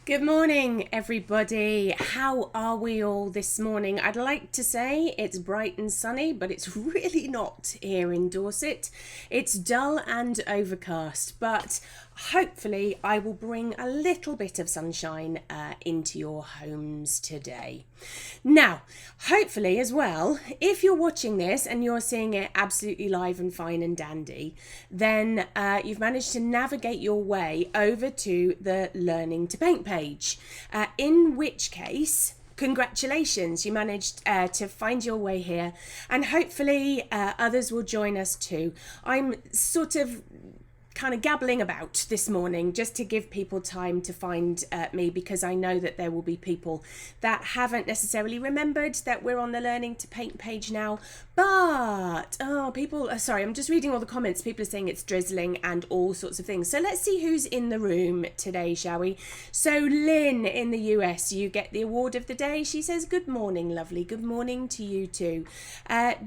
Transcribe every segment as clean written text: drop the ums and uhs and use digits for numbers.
Good morning, everybody. How are we all this morning? I'd like to say it's bright and sunny, but it's really not here in Dorset. It's dull and overcast, but hopefully I will bring a little bit of sunshine into your homes today. Now, hopefully as well, if you're watching this and you're seeing it absolutely live and fine and dandy, then you've managed to navigate your way over to the Learning to Paint page, in which case, congratulations, you managed to find your way here, and hopefully others will join us too. I'm sort of kind of gabbling about this morning just to give people time to find me, because I know that there will be people that haven't necessarily remembered that we're on the Learning to Paint page now. But people sorry, I'm just reading all the comments. People are saying it's drizzling and all sorts of things. So let's see who's in the room today, shall we? So Lynn in the US, you get the award of the day. She says good morning, lovely. Good morning to you too.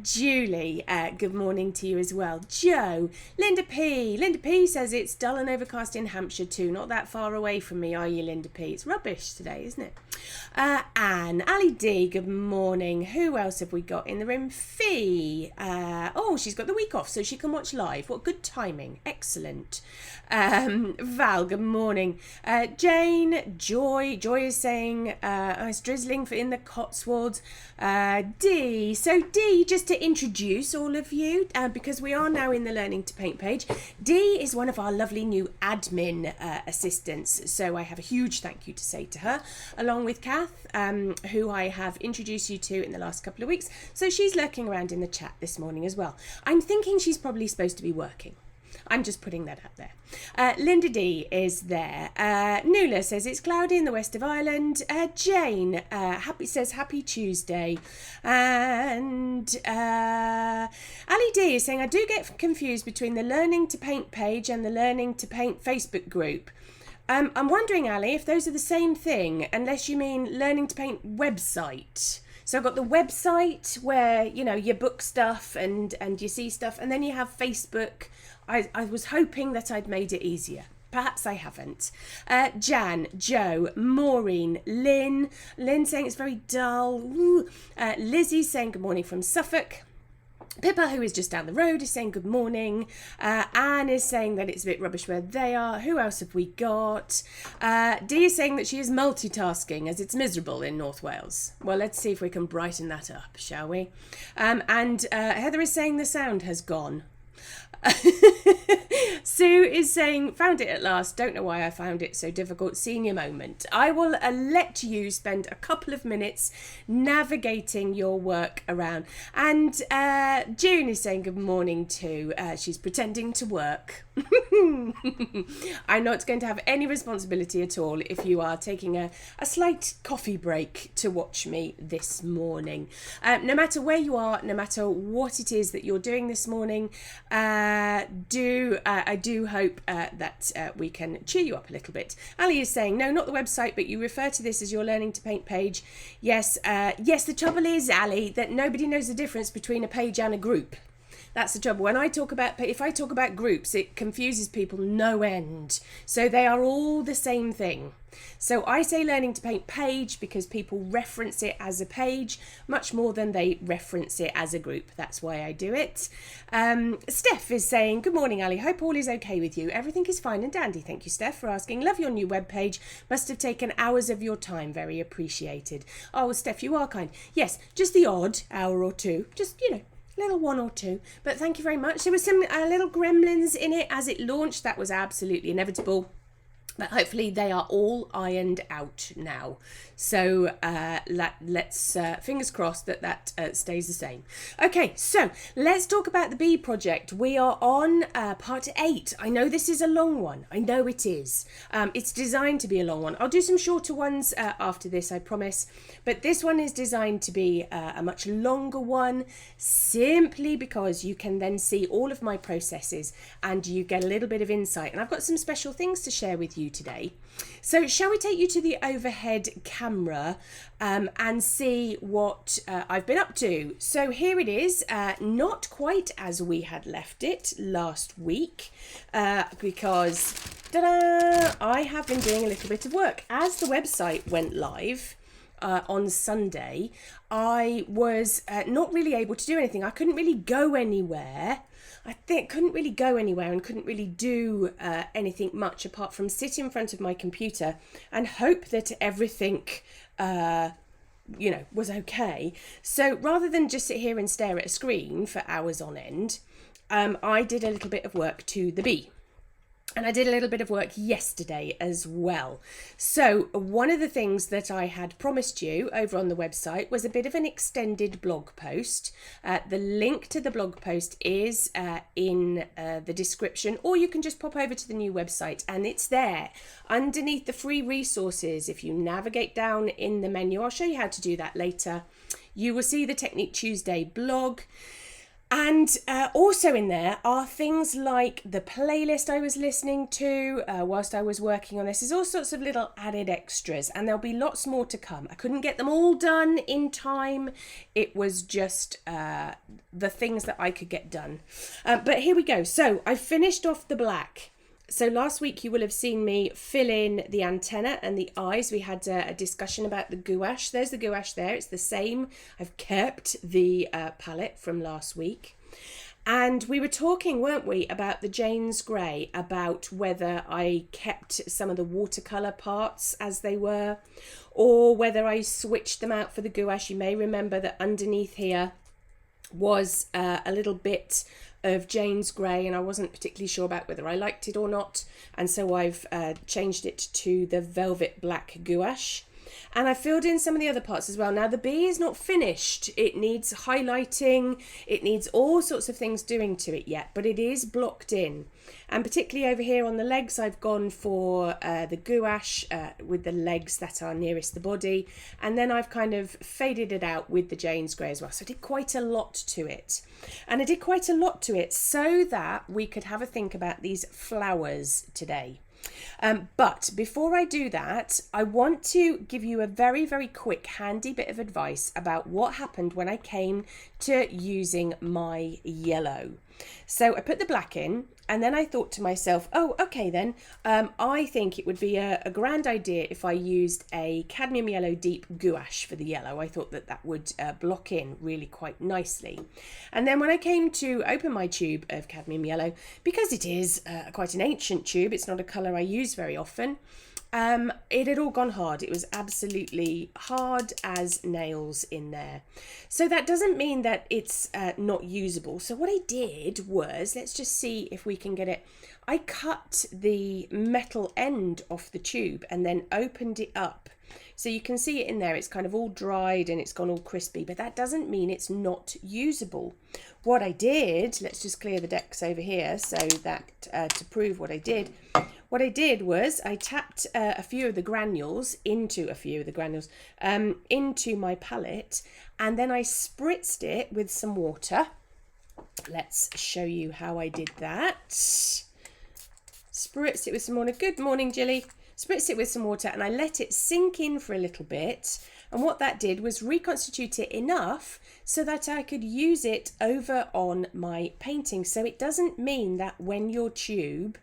Julie, good morning to you as well. Joe, Linda P says it's dull and overcast in Hampshire too. Not that far away from me, are you, Linda P? It's rubbish today, isn't it? Anne, Ali D, good morning. Who else have we got in the room? Fee. She's got the week off so she can watch live. What good timing. Excellent. Val, good morning. Jane, Joy is saying it's drizzling in the Cotswolds. Dee, so Dee, just to introduce all of you, because we are now in the Learning to Paint page, Dee is one of our lovely new admin assistants, so I have a huge thank you to say to her, along with Kath, who I have introduced you to in the last couple of weeks. So she's lurking around in the chat this morning as well. I'm thinking she's probably supposed to be working. I'm just putting that out there. Linda D is there. Nuala says it's cloudy in the west of Ireland. Jane says happy Tuesday. And Ali D is saying I do get confused between the Learning to Paint page and the Learning to Paint Facebook group. I'm wondering, Ali, if those are the same thing, unless you mean Learning to Paint website. So I've got the website where, you know, you book stuff and you see stuff, and then you have Facebook. I was hoping that I'd made it easier. Perhaps I haven't. Jan, Joe, Maureen, Lynn saying it's very dull. Lizzie saying good morning from Suffolk. Pippa, who is just down the road, is saying good morning. Anne is saying that it's a bit rubbish where they are. Who else have we got? Dee is saying that she is multitasking as it's miserable in North Wales. Well, let's see if we can brighten that up, shall we? And Heather is saying the sound has gone. Sue is saying, found it at last. Don't know why I found it so difficult. Senior moment. I will let you spend a couple of minutes navigating your work around. And June is saying good morning too. She's pretending to work. I'm not going to have any responsibility at all if you are taking a slight coffee break to watch me this morning. No matter where you are, no matter what it is that you're doing this morning, I do hope that we can cheer you up a little bit. Ali is saying, no, not the website, but you refer to this as your Learning to Paint page. Yes, the trouble is, Ali, that nobody knows the difference between a page and a group. That's the trouble. If I talk about groups, it confuses people no end. So they are all the same thing. So I say Learning to Paint page because people reference it as a page much more than they reference it as a group. That's why I do it. Steph is saying, good morning, Ali. Hope all is okay with you. Everything is fine and dandy. Thank you, Steph, for asking. Love your new webpage. Must have taken hours of your time. Very appreciated. Oh, Steph, you are kind. Yes, just the odd hour or two. Just, little one or two, but thank you very much. There was some little gremlins in it as it launched. That was absolutely inevitable, but hopefully they are all ironed out now. So let's fingers crossed that stays the same. Okay, so let's talk about the bee project. We are on part 8. I know this is a long one. I know it is. It's designed to be a long one. I'll do some shorter ones after this, I promise. But this one is designed to be a much longer one, simply because you can then see all of my processes and you get a little bit of insight. And I've got some special things to share with you today. So shall we take you to the overhead camera and see what I've been up to? So here it is, not quite as we had left it last week, because Ta-da! I have been doing a little bit of work. As the website went live on Sunday, I was not really able to do anything. I couldn't really go anywhere. Couldn't really go anywhere and couldn't really do anything much apart from sit in front of my computer and hope that everything was okay. So rather than just sit here and stare at a screen for hours on end, I did a little bit of work to the bee. And I did a little bit of work yesterday as well. So one of the things that I had promised you over on the website was a bit of an extended blog post. The link to the blog post is in the description, or you can just pop over to the new website and it's there underneath the free resources. If you navigate down in the menu, I'll show you how to do that later. You will see the Technique Tuesday blog. And also in there are things like the playlist I was listening to whilst I was working on this. There's all sorts of little added extras, and there'll be lots more to come. I couldn't get them all done in time. It was just the things that I could get done. But here we go. So I finished off the black. So last week you will have seen me fill in the antenna and the eyes. We had a discussion about the gouache. There's the gouache there. It's the same. I've kept the palette from last week. And we were talking, weren't we, about the Jane's Grey, about whether I kept some of the watercolor parts as they were, or whether I switched them out for the gouache. You may remember that underneath here was a little bit of Jane's Grey, and I wasn't particularly sure about whether I liked it or not, and so I've changed it to the velvet black gouache. And I filled in some of the other parts as well. Now the bee is not finished. It needs highlighting. It needs all sorts of things doing to it yet, but it is blocked in. And particularly over here on the legs, I've gone for the gouache with the legs that are nearest the body. And then I've kind of faded it out with the Jane's Grey as well. So I did quite a lot to it. And I did quite a lot to it so that we could have a think about these flowers today. But before I do that, I want to give you a very, very quick, handy bit of advice about what happened when I came to using my yellow. So I put the black in, and then I thought to myself, oh, okay then, I think it would be a grand idea if I used a cadmium yellow deep gouache for the yellow. I thought that that would block in really quite nicely. And then when I came to open my tube of cadmium yellow, because it is quite an ancient tube, it's not a colour I use very often, it had all gone hard. It was absolutely hard as nails in there. So that doesn't mean that it's not usable. So what I did was, let's just see if we can get it. I cut the metal end off the tube and then opened it up. So you can see it in there. It's kind of all dried and it's gone all crispy, but that doesn't mean it's not usable. What I did, let's just clear the decks over here so that to prove what I did was I tapped a few of the granules into my palette, and then I spritzed it with some water. Let's show you how I did that. Spritzed it with some water. Good morning, Jilly. Spritzed it with some water and I let it sink in for a little bit. And what that did was reconstitute it enough so that I could use it over on my painting. So it doesn't mean that when your tube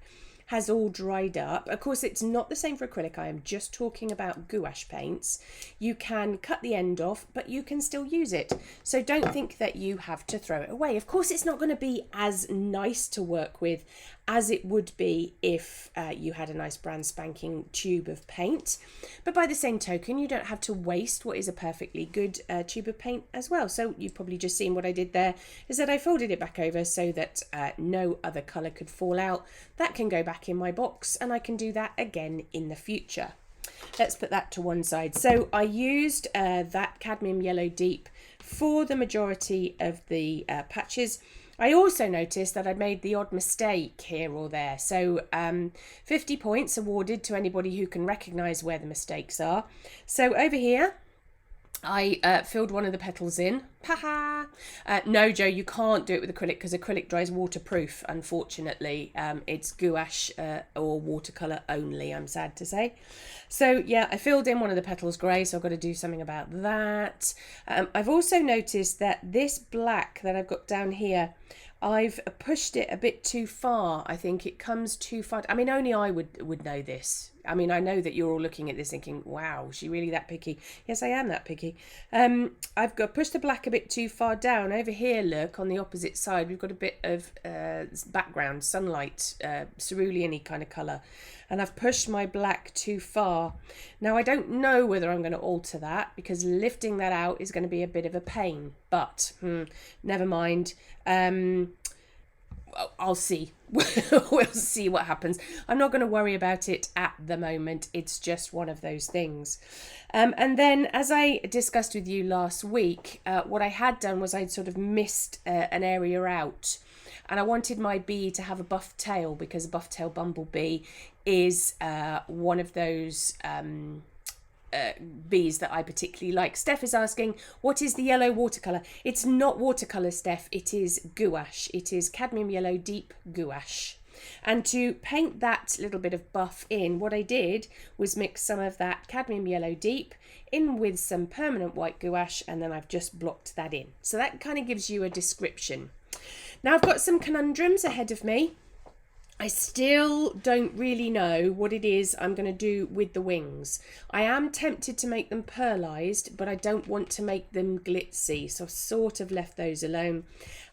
has all dried up, of course it's not the same for acrylic, I am just talking about gouache paints, you can cut the end off but you can still use it. So don't think that you have to throw it away. Of course it's not going to be as nice to work with as it would be if you had a nice brand spanking tube of paint, but by the same token you don't have to waste what is a perfectly good tube of paint as well. So you've probably just seen what I did there is that I folded it back over so that no other colour could fall out. That can go back in my box and I can do that again in the future. Let's put that to one side. So I used that cadmium yellow deep for the majority of the patches. I also noticed that I'd made the odd mistake here or there. So 50 points awarded to anybody who can recognise where the mistakes are. So over here, I filled one of the petals in. Haha! No, Joe, you can't do it with acrylic because acrylic dries waterproof, unfortunately. It's gouache or watercolour only, I'm sad to say. So, yeah, I filled in one of the petals grey, so I've got to do something about that. I've also noticed that this black that I've got down here, I've pushed it a bit too far. I think it comes too far. I mean, only I would know this. I mean, I know that you're all looking at this thinking, wow, is she really that picky? Yes, I am that picky. I've got pushed the black a bit too far down. Over here, look, on the opposite side, we've got a bit of background, sunlight, cerulean-y kind of colour. And I've pushed my black too far. Now, I don't know whether I'm going to alter that because lifting that out is going to be a bit of a pain. But never mind. I'll see. We'll see what happens. I'm not going to worry about it at the moment. It's just one of those things. And then, as I discussed with you last week, what I had done was I'd sort of missed an area out. And I wanted my bee to have a buff tail because a buff tail bumblebee is one of those bees that I particularly like. Steph is asking, what is the yellow watercolour? It's not watercolour, Steph. It is gouache. It is cadmium yellow deep gouache. And to paint that little bit of buff in, what I did was mix some of that cadmium yellow deep in with some permanent white gouache, and then I've just blocked that in. So that kind of gives you a description. Now I've got some conundrums ahead of me. I still don't really know what it is I'm going to do with the wings. I am tempted to make them pearlized, but I don't want to make them glitzy, so I've sort of left those alone.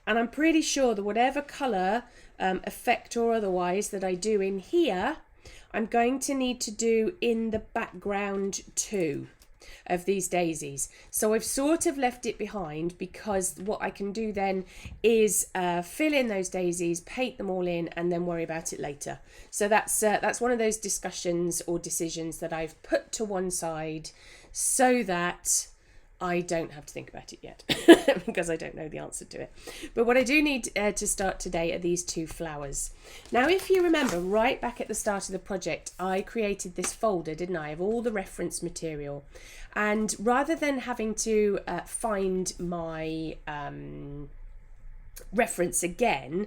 And I'm pretty sure that whatever colour, effect or otherwise, that I do in here, I'm going to need to do in the background too of these daisies. So I've sort of left it behind because what I can do then is fill in those daisies, paint them all in, and then worry about it later. So that's one of those discussions or decisions that I've put to one side so that I don't have to think about it yet because I don't know the answer to it. But what I do need to start today are these two flowers. Now, if you remember right back at the start of the project, I created this folder, didn't I, of all the reference material. And rather than having to find my reference again,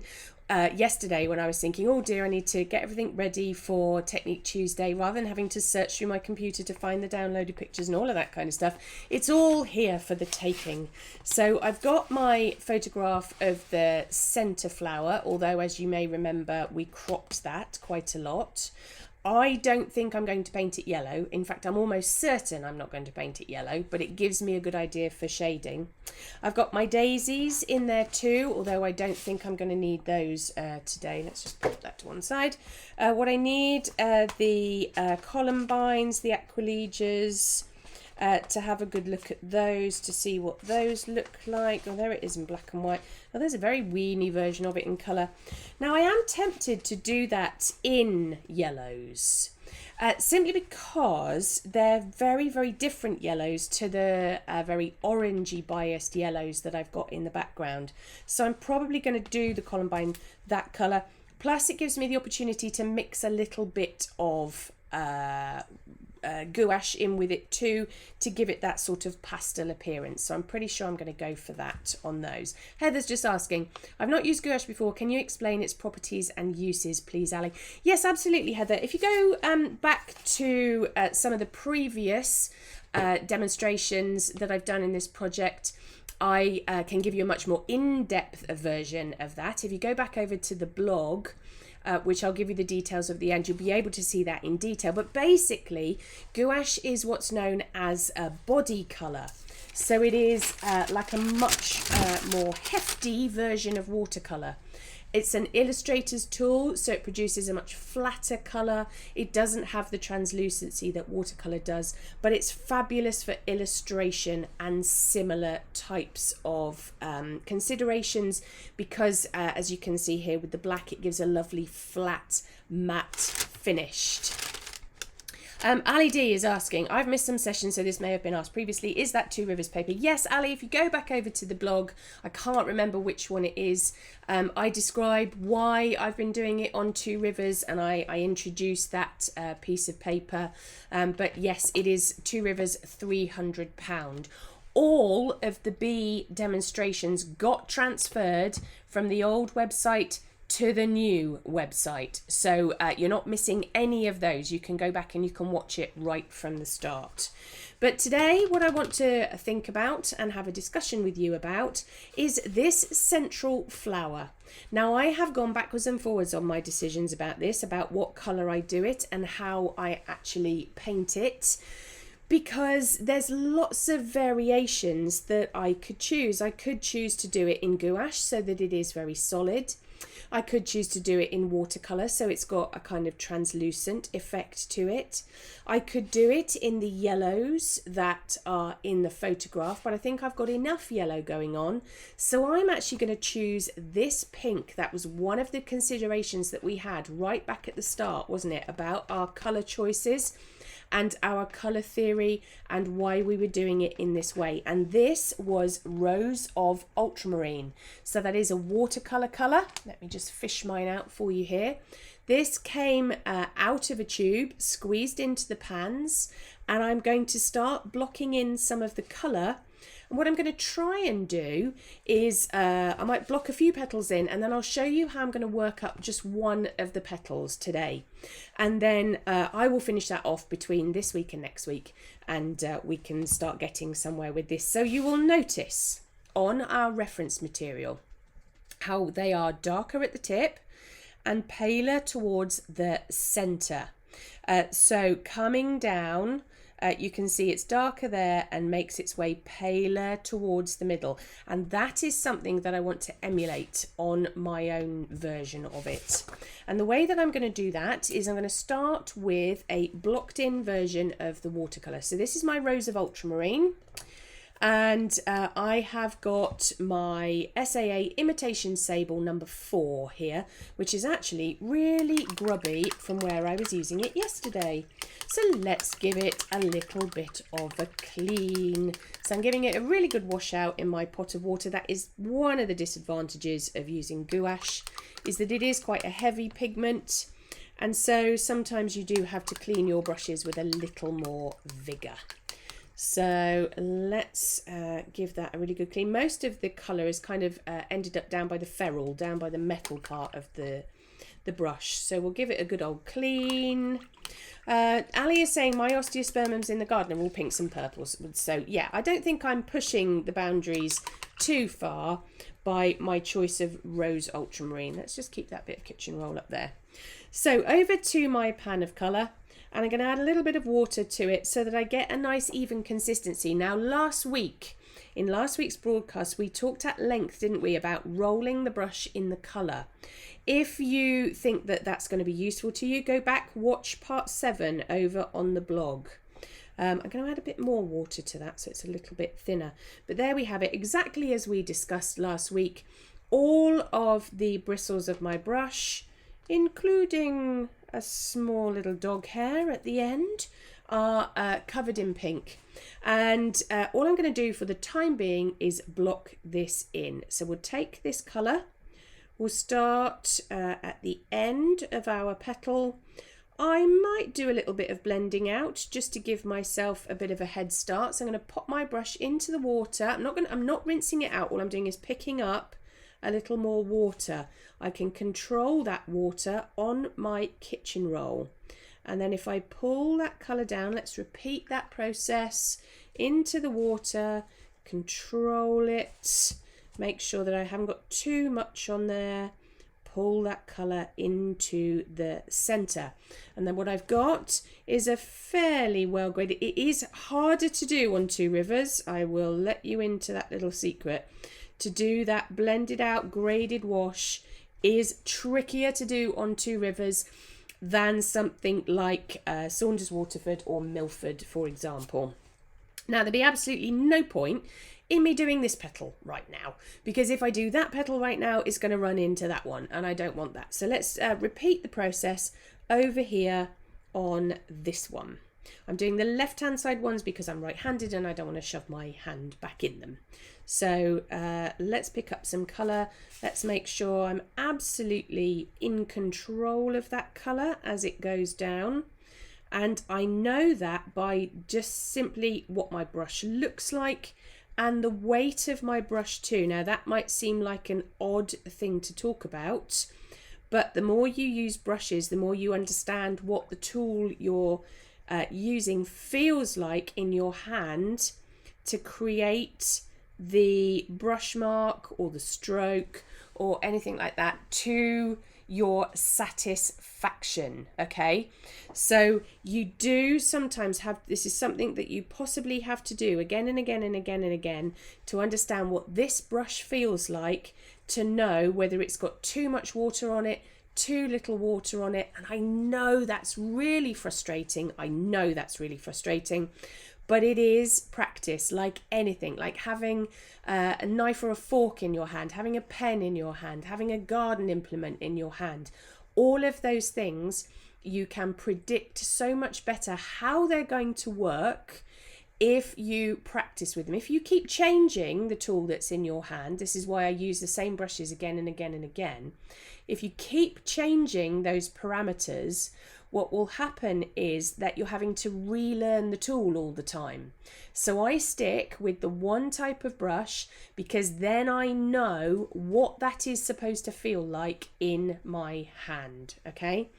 yesterday when I was thinking, oh dear, I need to get everything ready for Technique Tuesday, rather than having to search through my computer to find the downloaded pictures and all of that kind of stuff, it's all here for the taking. So I've got my photograph of the centre flower, although as you may remember, we cropped that quite a lot. I don't think I'm going to paint it yellow. In fact, I'm almost certain I'm not going to paint it yellow, but it gives me a good idea for shading. I've got my daisies in there too, although I don't think I'm going to need those today. Let's just put that to one side. What I need are the columbines, the aquilegias, to have a good look at those, to see what those look like. Oh, there it is in black and white. Oh, there's a very weeny version of it in colour. Now, I am tempted to do that in yellows, simply because they're very, very different yellows to the very orangey biased yellows that I've got in the background. So I'm probably going to do the columbine that colour. Plus, it gives me the opportunity to mix a little bit of gouache in with it too, to give it that sort of pastel appearance. So I'm pretty sure I'm going to go for that on those. Heather's just asking, I've not used gouache before, can you explain its properties and uses please, Ali? Yes, absolutely, Heather. If you go back to some of the previous demonstrations that I've done in this project, I can give you a much more in-depth version of that. If you go back over to the blog, which I'll give you the details of the end, you'll be able to see that in detail. But basically, gouache is what's known as a body colour. So it is like a much more hefty version of watercolour. It's an illustrator's tool, so it produces a much flatter colour. It doesn't have the translucency that watercolour does, but it's fabulous for illustration and similar types of considerations because, as you can see here with the black, it gives a lovely flat matte finished. Ali D is asking, I've missed some sessions, so this may have been asked previously. Is that Two Rivers paper? Yes, Ali, if you go back over to the blog, I can't remember which one it is. I describe why I've been doing it on Two Rivers, and I introduced that piece of paper. But yes, it is Two Rivers £300. All of the bee demonstrations got transferred from the old website to the new website. So you're not missing any of those. You can go back and you can watch it right from the start. But today, what I want to think about and have a discussion with you about is this central flower. Now, I have gone backwards and forwards on my decisions about this, about what colour I do it and how I actually paint it, because there's lots of variations that I could choose. I could choose to do it in gouache so that it is very solid. I could choose to do it in watercolor, so it's got a kind of translucent effect to it. I could do it in the yellows that are in the photograph, but I think I've got enough yellow going on. So I'm actually going to choose this pink. That was one of the considerations that we had right back at the start, wasn't it? About our color choices and our colour theory and why we were doing it in this way. And this was Rose of Ultramarine. So that is a watercolour colour. Let me just fish mine out for you here. This came out of a tube, squeezed into the pans, and I'm going to start blocking in some of the colour. And what I'm going to try and do is I might block a few petals in, and then I'll show you how I'm going to work up just one of the petals today. And then I will finish that off between this week and next week, and we can start getting somewhere with this. So you will notice on our reference material how they are darker at the tip and paler towards the centre. So coming down, you can see it's darker there and makes its way paler towards the middle. And that is something that I want to emulate on my own version of it. And the way that I'm going to do that is I'm going to start with a blocked in version of the watercolour. So this is my Rose of Ultramarine. And I have got my SAA Imitation Sable number 4 here, which is actually really grubby from where I was using it yesterday. So let's give it a little bit of a clean. So I'm giving it a really good wash out in my pot of water. That is one of the disadvantages of using gouache, is that it is quite a heavy pigment. And so sometimes you do have to clean your brushes with a little more vigour. So let's give that a really good clean. Most of the colour is kind of ended up down by the ferrule, down by the metal part of the brush. So we'll give it a good old clean. Ali is saying my osteospermums in the garden are all pinks and purples. So yeah, I don't think I'm pushing the boundaries too far by my choice of Rose Ultramarine. Let's just keep that bit of kitchen roll up there. So over to my pan of colour. And I'm going to add a little bit of water to it so that I get a nice even consistency. Now, in last week's broadcast, we talked at length, didn't we, about rolling the brush in the colour. If you think that that's going to be useful to you, go back, watch part 7 over on the blog. I'm going to add a bit more water to that so it's a little bit thinner. But there we have it, exactly as we discussed last week. All of the bristles of my brush, including a small little dog hair at the end, are covered in pink. And all I'm going to do for the time being is block this in. So we'll take this colour, we'll start at the end of our petal. I might do a little bit of blending out just to give myself a bit of a head start. So I'm going to pop my brush into the water. I'm not rinsing it out. All I'm doing is picking up a little more water. I can control that water on my kitchen roll. And then if I pull that colour down, let's repeat that process into the water, control it, make sure that I haven't got too much on there, pull that colour into the centre. And then what I've got is a fairly well graded, it is harder to do on Two Rivers, I will let you into that little secret. To do that blended out graded wash is trickier to do on Two Rivers than something like Saunders Waterford or Milford, for example. Now, there'd be absolutely no point in me doing this petal right now, because if I do that petal right now, it's going to run into that one, and I don't want that. So let's repeat the process over here on this one. I'm doing the left-hand side ones because I'm right-handed and I don't want to shove my hand back in them. So let's pick up some colour. Let's make sure I'm absolutely in control of that colour as it goes down. And I know that by just simply what my brush looks like and the weight of my brush too. Now that might seem like an odd thing to talk about, But the more you use brushes, the more you understand what the tool you're using feels like in your hand to create the brush mark or the stroke or anything like that to your satisfaction. Okay, so you do sometimes have, this is something that you possibly have to do again and again and again and again to understand what this brush feels like, to know whether it's got too much water on it, too little water on it. And I know that's really frustrating. But it is practice, like anything, like having a knife or a fork in your hand, having a pen in your hand, having a garden implement in your hand. All of those things, you can predict so much better how they're going to work if you practice with them. If you keep changing the tool that's in your hand, this is why I use the same brushes again and again and again. If you keep changing those parameters, what will happen is that you're having to relearn the tool all the time. So I stick with the one type of brush because then I know what that is supposed to feel like in my hand. Okay,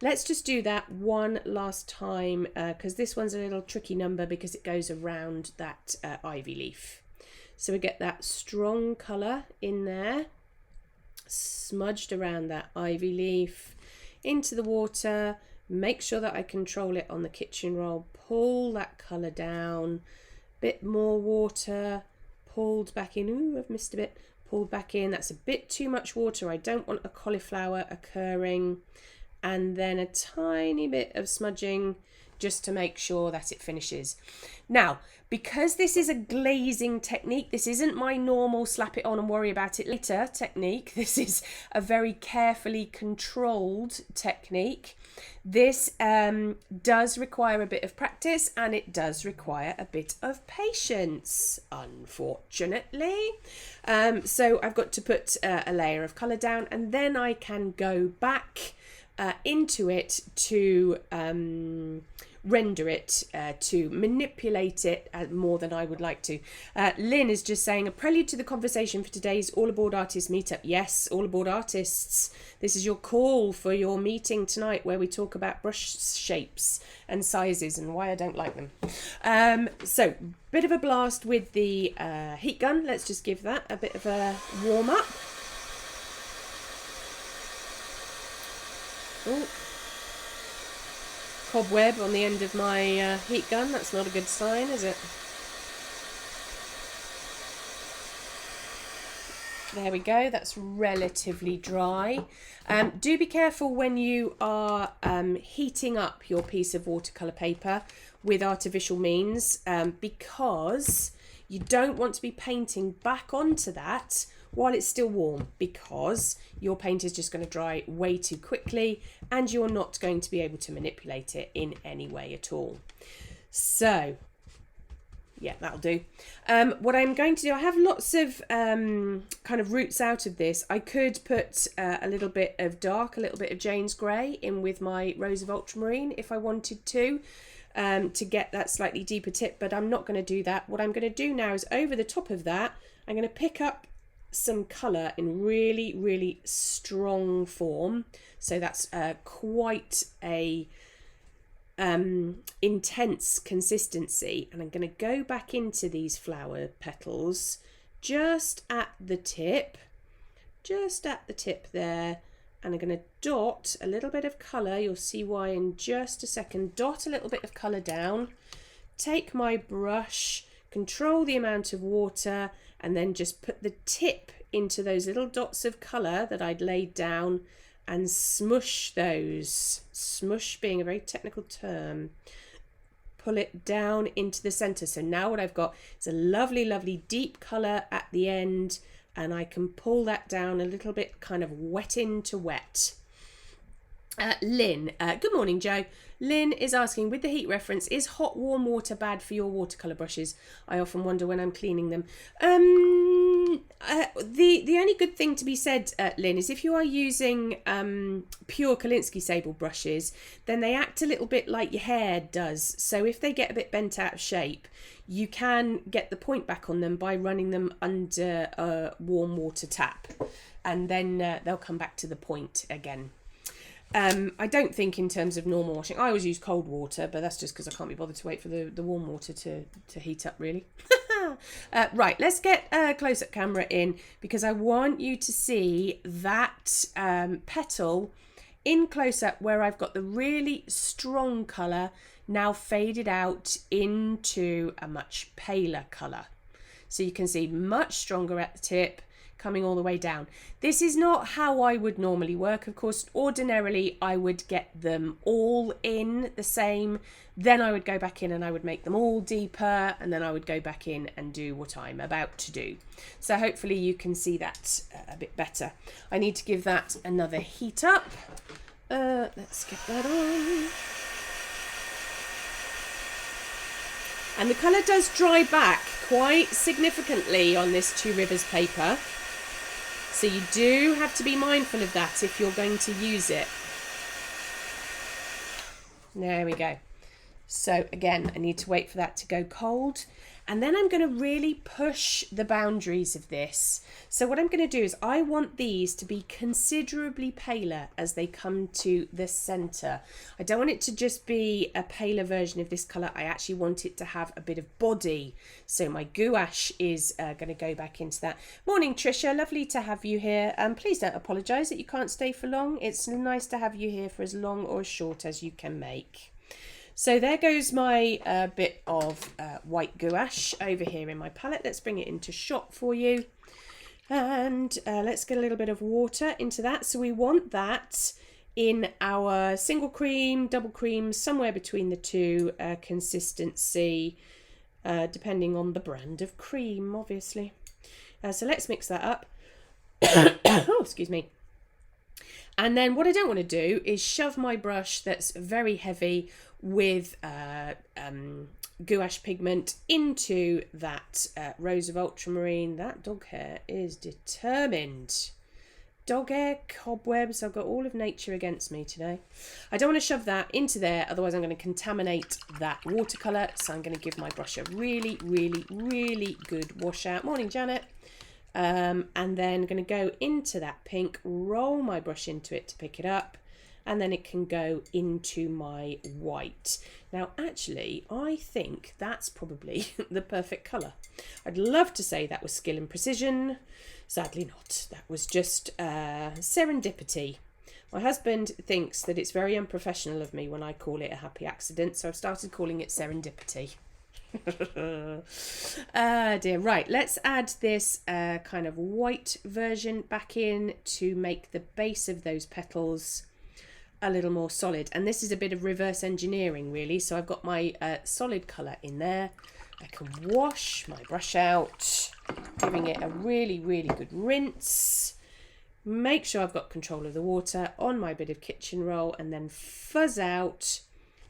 let's just do that one last time because this one's a little tricky number because it goes around that ivy leaf. So we get that strong colour in there, smudged around that ivy leaf, into the water. Make sure that I control it on the kitchen roll, pull that colour down, bit more water, pulled back in. Ooh, I've missed a bit, pulled back in. That's a bit too much water. I don't want a cauliflower occurring. And then a tiny bit of smudging just to make sure that it finishes. Now, because this is a glazing technique, this isn't my normal slap it on and worry about it later technique. This is a very carefully controlled technique. This does require a bit of practice and it does require a bit of patience, unfortunately. So I've got to put a layer of colour down and then I can go back into it to render it, to manipulate it more than I would like to. Lynn is just saying, a prelude to the conversation for today's All Aboard Artists meetup. Yes, All Aboard Artists, this is your call for your meeting tonight where we talk about brush shapes and sizes and why I don't like them. So, bit of a blast with the heat gun. Let's just give that a bit of a warm up. Ooh. Cobweb on the end of my heat gun. That's not a good sign, is it? There we go. That's relatively dry. Do be careful when you are heating up your piece of watercolour paper with artificial means because you don't want to be painting back onto that while it's still warm, because your paint is just going to dry way too quickly and you're not going to be able to manipulate it in any way at all. So yeah, that'll do. What I'm going to do, I have lots of kind of roots out of this. I could put a little bit of dark, a little bit of Jane's Grey in with my Rose of Ultramarine if I wanted to get that slightly deeper tip, but I'm not going to do that. What I'm going to do now is over the top of that, I'm going to pick up some colour in really, really strong form. So that's quite a intense consistency, and I'm going to go back into these flower petals just at the tip there, and I'm going to dot a little bit of colour. You'll see why in just a second. Dot a little bit of colour down, take my brush, control the amount of water, and then just put the tip into those little dots of colour that I'd laid down and smush those. Smush being a very technical term. Pull it down into the centre. So now what I've got is a lovely, lovely deep colour at the end, and I can pull that down a little bit, kind of wet into wet. Lynn, good morning, Joe. Lynn is asking, with the heat reference, is hot warm water bad for your watercolour brushes? I often wonder when I'm cleaning them. The only good thing to be said, Lynn, is if you are using pure Kolinsky sable brushes, then they act a little bit like your hair does. So if they get a bit bent out of shape, you can get the point back on them by running them under a warm water tap, and then they'll come back to the point again. I don't think in terms of normal washing. I always use cold water, but that's just because I can't be bothered to wait for the warm water to heat up, really. Right, let's get a close-up camera in, because I want you to see that petal in close-up where I've got the really strong colour now faded out into a much paler colour. So you can see much stronger at the tip, coming all the way down. This is not how I would normally work. Of course, ordinarily I would get them all in the same, then I would go back in and I would make them all deeper, and then I would go back in and do what I'm about to do. So hopefully you can see that a bit better. I need to give that another heat up. Let's get that on. And the colour does dry back quite significantly on this Two Rivers paper. So you do have to be mindful of that if you're going to use it. There we go. So again, I need to wait for that to go cold. And then I'm going to really push the boundaries of this. So what I'm going to do is I want these to be considerably paler as they come to the centre. I don't want it to just be a paler version of this colour. I actually want it to have a bit of body. So my gouache is going to go back into that. Morning, Tricia. Lovely to have you here. Please don't apologise that you can't stay for long. It's nice to have you here for as long or as short as you can make. So there goes my bit of white gouache over here in my palette. Let's bring it into shot for you. And let's get a little bit of water into that. So we want that in our single cream, double cream, somewhere between the two, consistency, depending on the brand of cream, obviously. So let's mix that up. Oh, excuse me. And then what I don't want to do is shove my brush that's very heavy with gouache pigment into that rose of ultramarine. That dog hair is determined. Dog hair, cobwebs, I've got all of nature against me today. I don't want to shove that into there, otherwise I'm going to contaminate that watercolour. So I'm going to give my brush a really, really, really good wash out. Morning, Janet. And then I'm going to go into that pink, roll my brush into it to pick it up, and then it can go into my white. Now, actually, I think that's probably the perfect colour. I'd love to say that was skill and precision. Sadly not. That was just serendipity. My husband thinks that it's very unprofessional of me when I call it a happy accident, so I've started calling it serendipity. Dear. Right, let's add this kind of white version back in to make the base of those petals a little more solid. And this is a bit of reverse engineering, really. So I've got my solid colour in there. I can wash my brush out, giving it a really, really good rinse. Make sure I've got control of the water on my bit of kitchen roll, and then fuzz out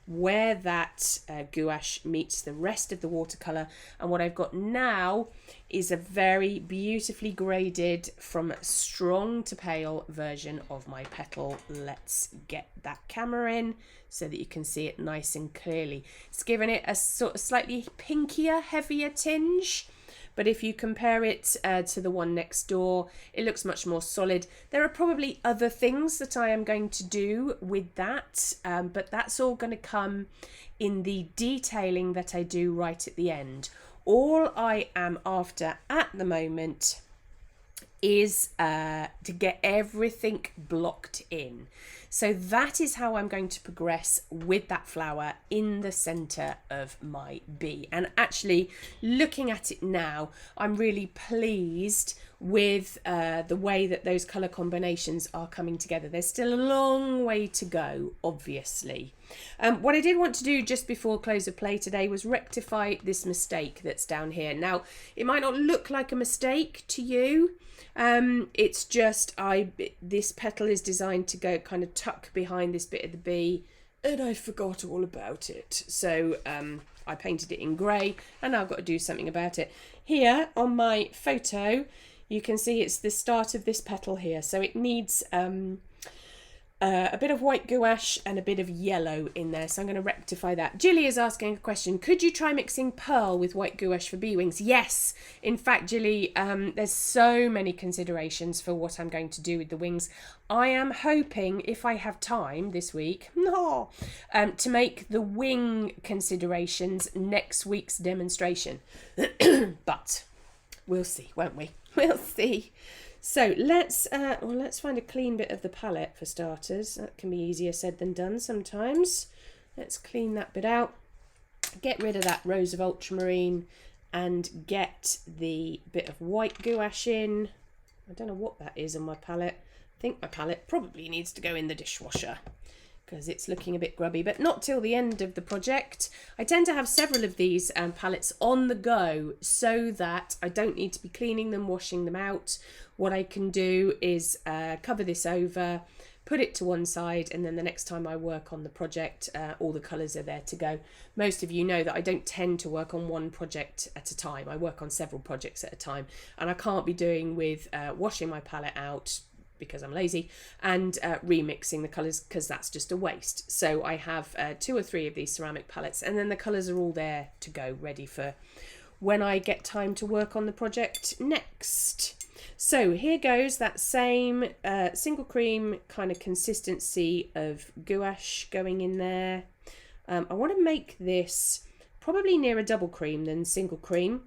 where that gouache meets the rest of the watercolour. And what I've got now is a very beautifully graded from strong to pale version of my petal. Let's get that camera in so that you can see it nice and clearly. It's given it a sort of slightly pinkier, heavier tinge. But if you compare it to the one next door, it looks much more solid. There are probably other things that I am going to do with that, but that's all going to come in the detailing that I do right at the end. All I am after at the moment is to get everything blocked in. So that is how I'm going to progress with that flower in the centre of my bee. And actually, looking at it now, I'm really pleased with the way that those colour combinations are coming together. There's still a long way to go, obviously. What I did want to do just before close of play today was rectify this mistake that's down here. Now, it might not look like a mistake to you. It's just this petal is designed to go kind of tuck behind this bit of the bee, and I forgot all about it. So I painted it in grey, and now I've got to do something about it. Here on my photo, You can see it's the start of this petal here, so it needs a bit of white gouache and a bit of yellow in there, so I'm going to rectify that. Jilly is asking a question. Could you try mixing pearl with white gouache for bee wings? Yes. In fact, Jilly, there's so many considerations for what I'm going to do with the wings. I am hoping, if I have time this week, to make the wing considerations next week's demonstration. But we'll see, won't we? We'll see. So let's find a clean bit of the palette for starters. That can be easier said than done sometimes. Let's clean that bit out, get rid of that rose of ultramarine, and get the bit of white gouache in. I don't know what that is on my palette. I think my palette probably needs to go in the dishwasher because it's looking a bit grubby, but not till the end of the project. I tend to have several of these palettes on the go so that I don't need to be cleaning them, washing them out. What I can do is cover this over, put it to one side, and then the next time I work on the project, all the colours are there to go. Most of you know that I don't tend to work on one project at a time. I work on several projects at a time, and I can't be doing with washing my palette out because I'm lazy, and remixing the colours because that's just a waste. So I have 2 or 3 of these ceramic palettes, and then the colours are all there to go, ready for when I get time to work on the project next. So here goes that same single cream kind of consistency of gouache going in there. I want to make this probably nearer double cream than single cream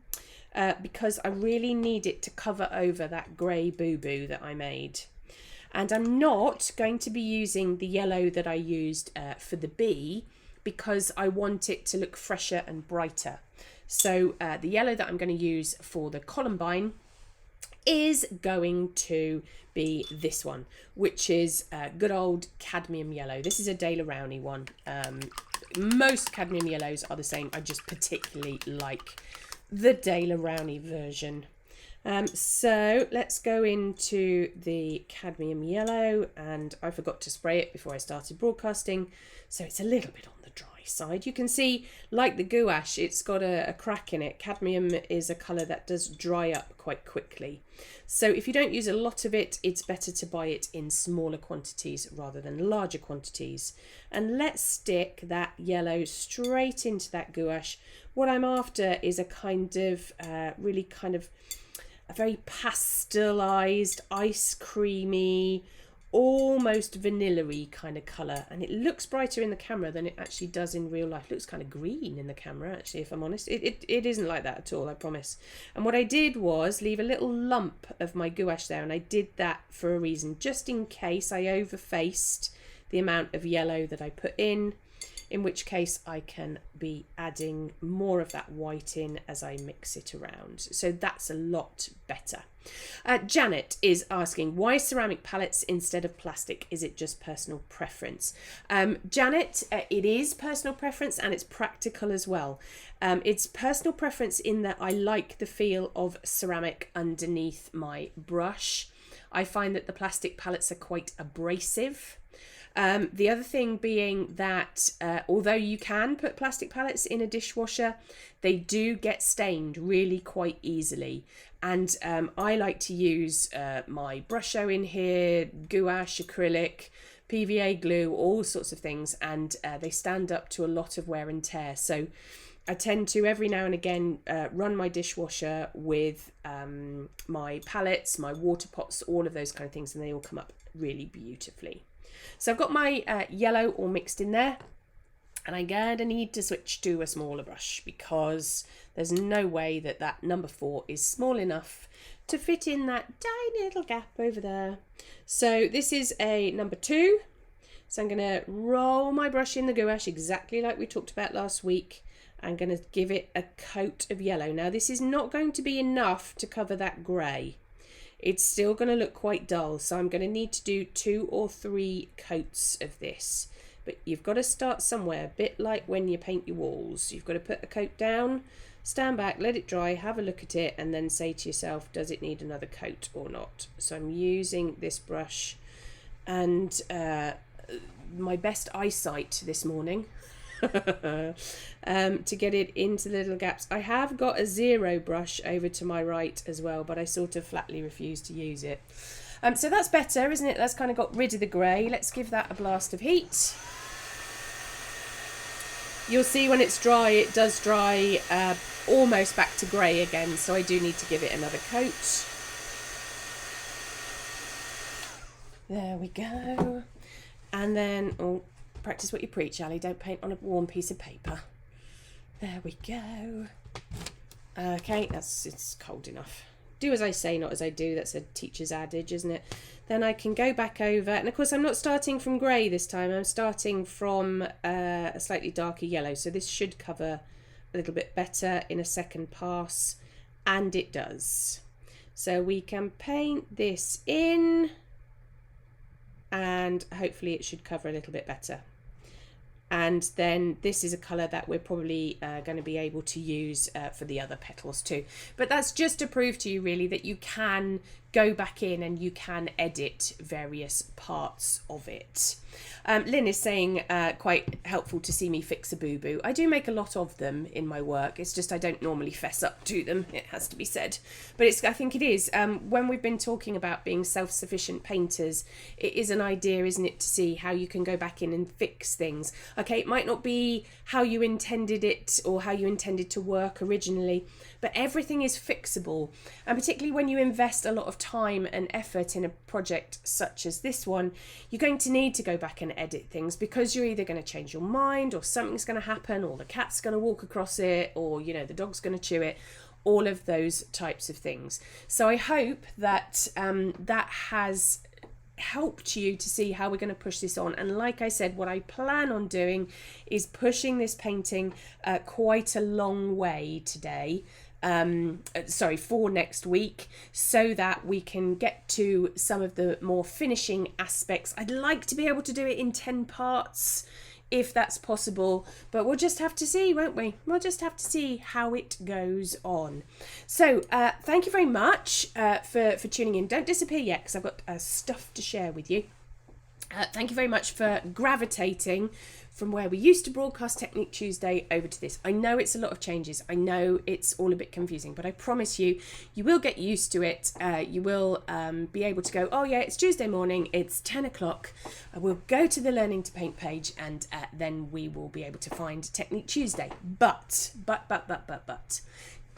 because I really need it to cover over that grey boo-boo that I made. And I'm not going to be using the yellow that I used for the bee because I want it to look fresher and brighter. So the yellow that I'm going to use for the columbine is going to be this one, which is good old cadmium yellow. This is a Dale Rowney one. Most cadmium yellows are the same. I just particularly like the Dale Rowney version. So let's go into the cadmium yellow, and I forgot to spray it before I started broadcasting, so it's a little bit on the dry side. You can see, like the gouache, it's got a crack in it. Cadmium is a colour that does dry up quite quickly. So if you don't use a lot of it, it's better to buy it in smaller quantities rather than larger quantities. And let's stick that yellow straight into that gouache. What I'm after is a kind of, really kind of, a very pastelised, ice creamy, almost vanilla-y kind of colour, and it looks brighter in the camera than it actually does in real life. It looks kind of green in the camera, actually, if I'm honest. It isn't like that at all, I promise. And what I did was leave a little lump of my gouache there, and I did that for a reason, just in case I overfaced the amount of yellow that I put in which case I can be adding more of that white in as I mix it around. So that's a lot better. Janet is asking, why ceramic palettes instead of plastic? Is it just personal preference? Janet, it is personal preference and it's practical as well. It's personal preference in that I like the feel of ceramic underneath my brush. I find that the plastic palettes are quite abrasive. The other thing being that although you can put plastic palettes in a dishwasher, they do get stained really quite easily. And I like to use my Brusho in here, gouache, acrylic, PVA glue, all sorts of things, and they stand up to a lot of wear and tear. So I tend to every now and again run my dishwasher with my palettes, my water pots, all of those kind of things, and they all come up really beautifully. So I've got my yellow all mixed in there, and I'm going to need to switch to a smaller brush because there's no way that that number 4 is small enough to fit in that tiny little gap over there. So this is a number 2. So I'm going to roll my brush in the gouache exactly like we talked about last week. I'm going to give it a coat of yellow. Now this is not going to be enough to cover that grey. It's still going to look quite dull, so I'm going to need to do 2 or 3 coats of this. But you've got to start somewhere, a bit like when you paint your walls. You've got to put a coat down, stand back, let it dry, have a look at it, and then say to yourself, does it need another coat or not? So I'm using this brush, and my best eyesight this morning to get it into the little gaps. I have got a 0 brush over to my right as well, but I sort of flatly refuse to use it. So that's better, isn't it? That's kind of got rid of the grey. Let's give that a blast of heat. You'll see when it's dry, it does dry almost back to grey again, so I do need to give it another coat. There we go. And then, oh, practice what you preach, Ali. Don't paint on a warm piece of paper. There we go. Okay, it's cold enough. Do as I say, not as I do. That's a teacher's adage, isn't it? Then I can go back over, and of course I'm not starting from grey this time. I'm starting from a slightly darker yellow, so this should cover a little bit better in a second pass, and it does. So we can paint this in, and hopefully it should cover a little bit better. And then this is a colour that we're probably going to be able to use for the other petals too. But that's just to prove to you really that you can go back in and you can edit various parts of it. Lynn is saying quite helpful to see me fix a boo-boo. I do make a lot of them in my work. It's just I don't normally fess up to them, it has to be said. But I think it is. When we've been talking about being self-sufficient painters, it is an idea, isn't it, to see how you can go back in and fix things. Okay, it might not be how you intended it or how you intended to work originally, but everything is fixable. And particularly when you invest a lot of time and effort in a project such as this one, you're going to need to go back and edit things because you're either going to change your mind or something's going to happen or the cat's going to walk across it or, you know, the dog's going to chew it, all of those types of things. So I hope that that has helped you to see how we're going to push this on. And like I said, what I plan on doing is pushing this painting quite a long way today. For next week, so that we can get to some of the more finishing aspects. I'd like to be able to do it in 10 parts if that's possible, but we'll just have to see, won't we? We'll just have to see how it goes on. So thank you very much for tuning in. Don't disappear yet because I've got stuff to share with you. Thank you very much for gravitating from where we used to broadcast Technique Tuesday over to this. I know it's a lot of changes. I know it's all a bit confusing, but I promise you, you will get used to it. You will be able to go, oh yeah, it's Tuesday morning, it's 10 o'clock. We'll go to the Learning to Paint page and then we will be able to find Technique Tuesday. But,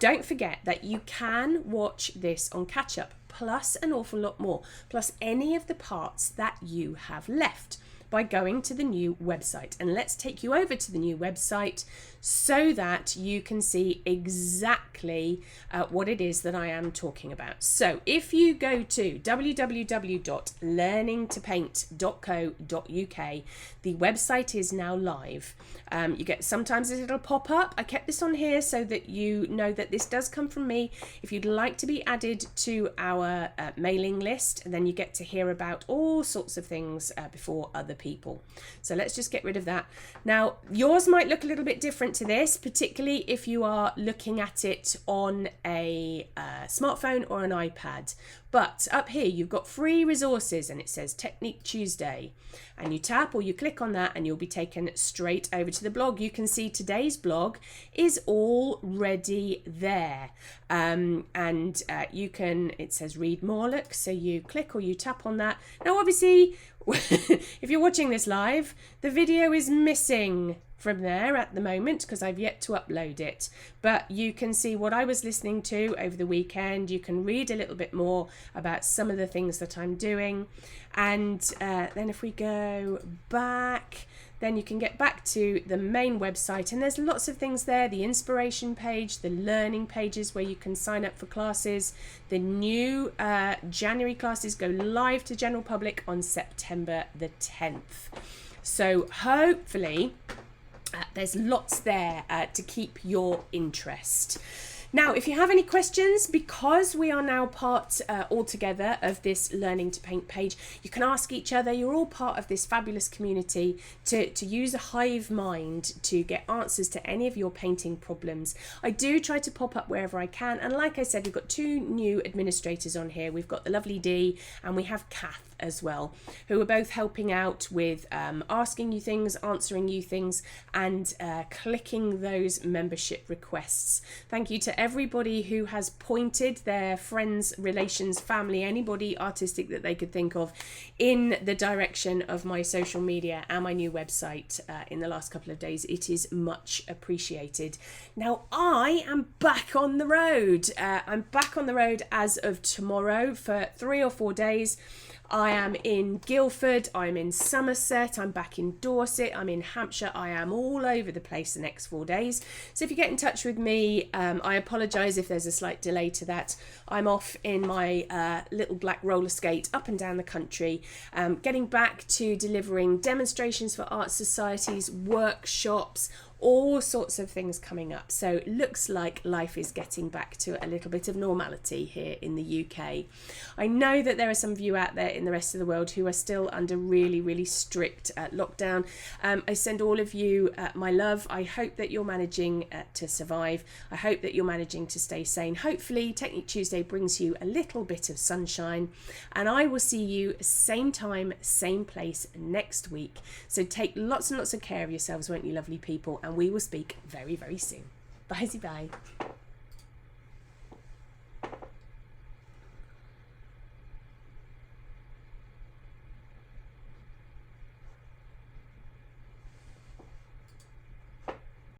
don't forget that you can watch this on catch up, plus an awful lot more, plus any of the parts that you have left, by going to the new website. And let's take you over to the new website so that you can see exactly what it is that I am talking about. So if you go to www.learningtopaint.co.uk, the website is now live. You get sometimes it'll pop up. I kept this on here so that you know that this does come from me. If you'd like to be added to our mailing list, then you get to hear about all sorts of things before other people. So let's just get rid of that. Now, yours might look a little bit different to this, particularly if you are looking at it on a smartphone or an iPad. But up here, you've got free resources and it says Technique Tuesday. And you tap or you click on that and you'll be taken straight over to the blog. You can see today's blog is already there. You can, it says read more, look. So you click or you tap on that. Now, obviously, if you're watching this live, the video is missing from there at the moment because I've yet to upload it, but you can see what I was listening to over the weekend. You can read a little bit more about some of the things that I'm doing, and then if we go back, then you can get back to the main website and there's lots of things there. The inspiration page, the learning pages where you can sign up for classes. The new January classes go live to general public on September the 10th. So hopefully there's lots there to keep your interest. Now, if you have any questions, because we are now part altogether of this Learning to Paint page, you can ask each other. You're all part of this fabulous community to use a hive mind to get answers to any of your painting problems. I do try to pop up wherever I can. And like I said, we've got two new administrators on here. We've got the lovely Dee and we have Kath. as well, who are both helping out with asking you things, answering you things, and clicking those membership requests. Thank you to everybody who has pointed their friends, relations, family, anybody artistic that they could think of in the direction of my social media and my new website in the last couple of days. It is much appreciated. Now I am back on the road. I'm back on the road as of tomorrow for 3 or 4 days. I am in Guildford, I'm in Somerset, I'm back in Dorset, I'm in Hampshire. I am all over the place the next 4 days. So if you get in touch with me, I apologise if there's a slight delay to that. I'm off in my little black roller skate up and down the country, getting back to delivering demonstrations for art societies, workshops, all sorts of things coming up. So it looks like life is getting back to a little bit of normality here in the UK. I know that there are some of you out there in the rest of the world who are still under really, really strict lockdown. I send all of you my love. I hope that you're managing to survive. I hope that you're managing to stay sane. Hopefully Technique Tuesday brings you a little bit of sunshine, and I will see you same time, same place next week. So take lots and lots of care of yourselves, won't you, lovely people? And we will speak very, very soon. Bye.